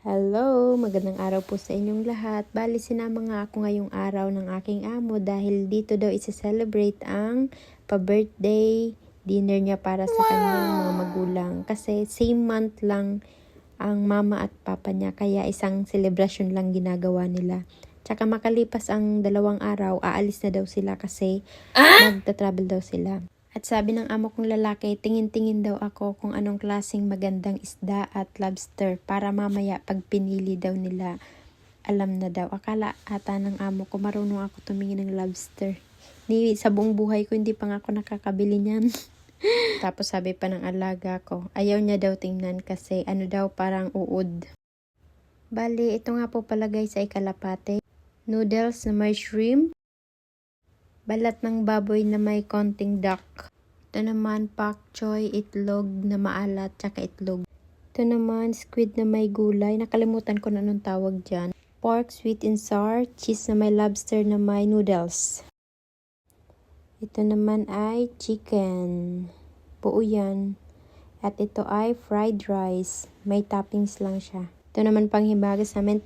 Hello! Magandang araw po sa inyong lahat. Bali, sinama nga ako ngayong araw ng aking amo dahil dito daw isa-celebrate ang pa-birthday dinner niya para sa kanyang mga magulang. Kasi same month lang ang mama at papa niya, kaya isang celebration lang ginagawa nila. Tsaka makalipas ang 2 araw, aalis na daw sila kasi magta-travel daw sila. At sabi ng amo kong lalaki, tingin-tingin daw ako kung anong klaseng magandang isda at lobster para mamaya pag pinili daw nila, alam na daw. Akala ata ng amo ko marunong ako tumingin ng lobster. Sa buong buhay ko hindi pa nga ako nakakabili niyan. Tapos sabi pa ng alaga ko, ayaw niya daw tingnan kasi ano daw parang uod. Bali, ito nga po pala guys ay kalapate. Noodles na may shrimp. Balat ng baboy na may konting duck. Ito naman pak choy, itlog na maalat, tsaka itlog. Ito naman squid na may gulay. Nakalimutan ko na anong tawag dyan. Pork sweet and sour, cheese na may lobster na may noodles. Ito naman ay chicken. Buo yan. At ito ay fried rice. May toppings lang siya. Ito naman panghimagas namin.